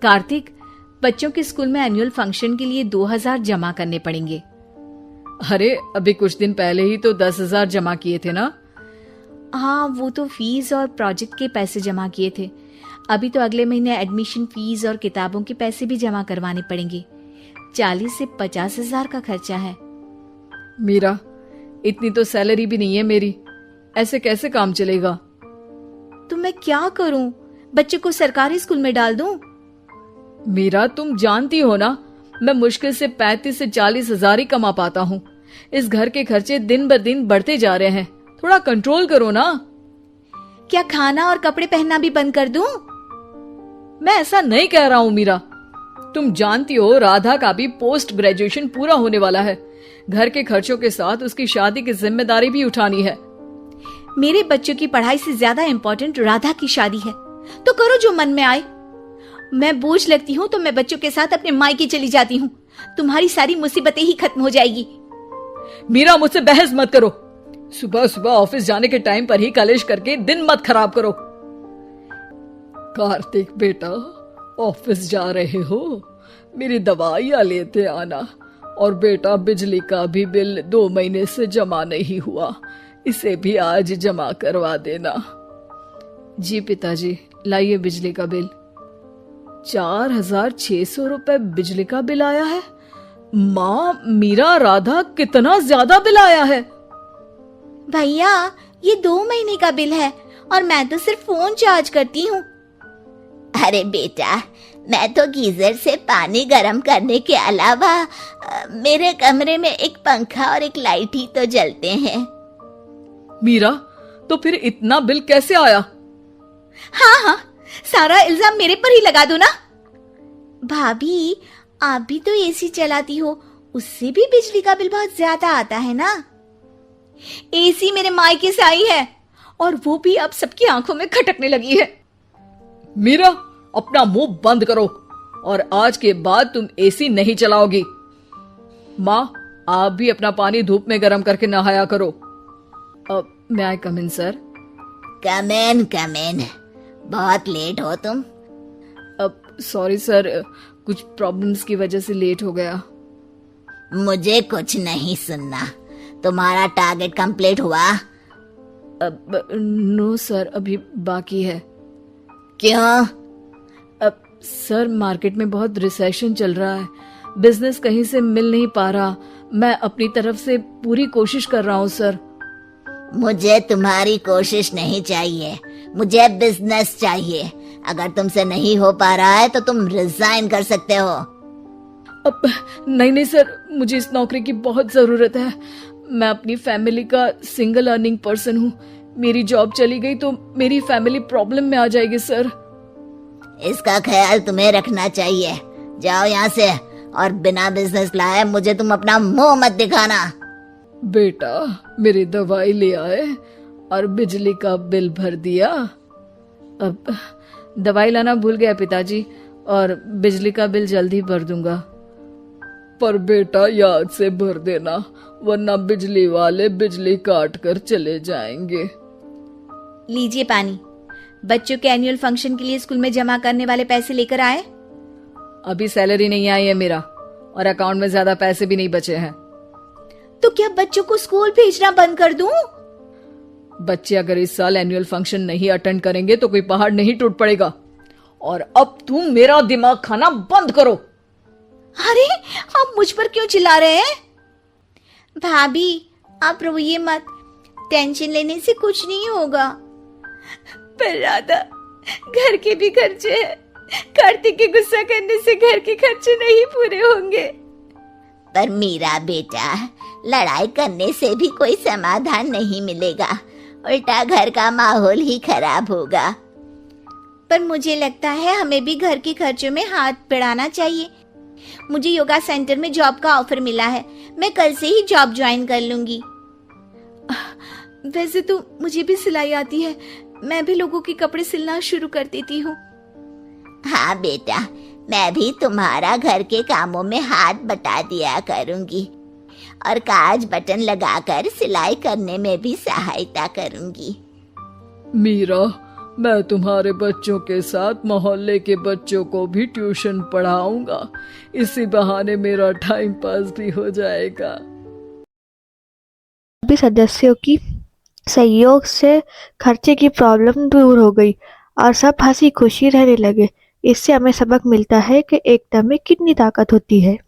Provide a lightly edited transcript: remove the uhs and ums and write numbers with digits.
कार्तिक, बच्चों के स्कूल में एनुअल फंक्शन के लिए 2000 जमा करने पड़ेंगे। अरे अभी कुछ दिन पहले ही तो 10,000 जमा किए थे ना। हाँ, वो तो फीस और प्रोजेक्ट के पैसे जमा किए थे। अभी तो अगले महीने एडमिशन फीस और किताबों के पैसे भी जमा करवाने पड़ेंगे। 40 से 50,000 का खर्चा है। मीरा, इतनी तो सैलरी भी नहीं है मेरी, ऐसे कैसे काम चलेगा? तो मैं क्या करूं? बच्चे को सरकारी स्कूल में डाल दूं? मीरा, तुम जानती हो ना, मैं मुश्किल से 35 से 40,000 ही कमा पाता हूँ। इस घर के खर्चे दिन ब दिन बढ़ते जा रहे हैं, थोड़ा कंट्रोल करो ना। क्या खाना और कपड़े पहनना भी बंद कर दूं? मैं ऐसा नहीं कह रहा हूँ मीरा। तुम जानती हो राधा का भी पोस्ट ग्रेजुएशन पूरा होने वाला है। घर के खर्चों के साथ उसकी शादी की जिम्मेदारी भी उठानी है। मेरे बच्चों की पढ़ाई से ज्यादा इम्पोर्टेंट राधा की शादी है, तो करो जो मन में आए। मैं बोझ लगती हूँ तो मैं बच्चों के साथ अपने मायके चली जाती हूँ। तुम्हारी सारी मुसीबतें ही खत्म हो जाएगी। मीरा, मुझसे बहस मत करो। सुबह सुबह ऑफिस जाने के टाइम पर ही कलेश करके दिन मत खराब करो। कार्तिक बेटा, ऑफिस जा रहे हो, मेरी दवाइयां लेते आना। और बेटा, बिजली का भी बिल 2 महीने से जमा नहीं हुआ, इसे भी आज जमा करवा देना। जी पिताजी, लाइए बिजली का बिल। 4,600 रुपए बिजली का बिल आया है। माँ, मीरा, राधा, कितना ज्यादा बिल आया है। भैया, ये 2 महीने का बिल है और मैं तो सिर्फ फोन चार्ज करती हूँ। अरे बेटा, मैं तो गीजर से पानी गर्म करने के अलावा मेरे कमरे में एक पंखा और एक लाइट ही तो जलते हैं। मीरा, तो फिर इतना बिल कैसे आया? हाँ, सारा इल्जाम मेरे पर ही लगा दो ना। भाभी, आप भी तो एसी चलाती हो, उससे भी बिजली का बिल बहुत ज्यादा आता है ना। एसी मेरे मायके से आई है और वो भी अब सबकी आंखों में खटकने लगी है। मीरा, अपना मुंह बंद करो और आज के बाद तुम एसी नहीं चलाओगी। माँ, आप भी अपना पानी धूप में गर्म करके नहाया करो। may I come in, sir? Come in. बहुत लेट हो तुम। सॉरी सर, कुछ प्रॉब्लम्स की वजह से लेट हो गया। मुझे कुछ नहीं सुनना। तुम्हारा टारगेट कंप्लीट हुआ? नो सर, अभी बाकी है। क्यों? सर, मार्केट में बहुत रिसेशन चल रहा है, बिजनेस कहीं से मिल नहीं पा रहा। मैं अपनी तरफ से पूरी कोशिश कर रहा हूँ सर। मुझे तुम्हारी कोशिश नहीं चाहिए, मुझे बिजनेस चाहिए। अगर तुमसे नहीं हो पा रहा है तो तुम रिजाइन कर सकते हो। नहीं सर, मुझे इस नौकरी की बहुत जरूरत है। मैं अपनी फैमिली का सिंगल अर्निंग पर्सन हूँ। मेरी जॉब चली गई तो मेरी फैमिली प्रॉब्लम में आ जाएगी सर। इसका ख्याल तुम्हें रखना चाहिए। जाओ यहाँ से, और बिना बिजनेस लाए मुझे तुम अपना मुंह मत दिखाना। बेटा, मेरी दवाई ले आए और बिजली का बिल भर दिया। अब दवाई लाना भूल गया पिताजी, और बिजली का बिल जल्दी भर दूंगा। पर बेटा, याद से भर देना, वरना बिजली वाले बिजली काट कर चले जाएंगे। लीजिए पानी। बच्चों के एनुअल फंक्शन के लिए स्कूल में जमा करने वाले पैसे लेकर आए? अभी सैलरी नहीं आई है मेरा, और अकाउंट में ज्यादा पैसे भी नहीं बचे हैं। तो क्या बच्चों को स्कूल भेजना बंद कर दूं? बच्चे अगर इस साल एनुअल फंक्शन नहीं अटेंड करेंगे तो कोई पहाड़ नहीं टूट पड़ेगा। और अब तुम मेरा दिमाग खाना बंद करो। अरे, आप मुझ पर क्यों चिल्ला रहे हैं? भाभी, आप रोइए मत, टेंशन लेने से कुछ नहीं होगा। पर राधा, घर के भी खर्चे हैं। कार्तिक के गुस्सा करने से घर के खर्चे नहीं पूरे होंगे। पर मीरा बेटा, लड़ाई करने से भी कोई समाधान नहीं मिलेगा, उल्टा घर का माहौल ही खराब होगा। पर मुझे लगता है हमें भी घर के खर्चों में हाथ बढ़ाना चाहिए। मुझे योगा सेंटर में जॉब का ऑफर मिला है, मैं कल से ही जॉब ज्वाइन कर लूंगी। वैसे तो मुझे भी सिलाई आती है, मैं भी लोगों के कपड़े सिलना शुरू कर देती हूँ। हाँ बेटा, मैं भी तुम्हारा घर के कामों में हाथ बटा दिया करूंगी और काज बटन लगाकर सिलाई करने में भी सहायता करूंगी। मीरा, मैं तुम्हारे बच्चों के साथ मोहल्ले के बच्चों को भी ट्यूशन पढ़ाऊंगा। इसी बहाने मेरा टाइम पास भी हो जाएगा। सभी सदस्यों की सहयोग से खर्चे की प्रॉब्लम दूर हो गई और सब हंसी खुशी रहने लगे। इससे हमें सबक मिलता है कि एकता में कितनी ताकत होती है।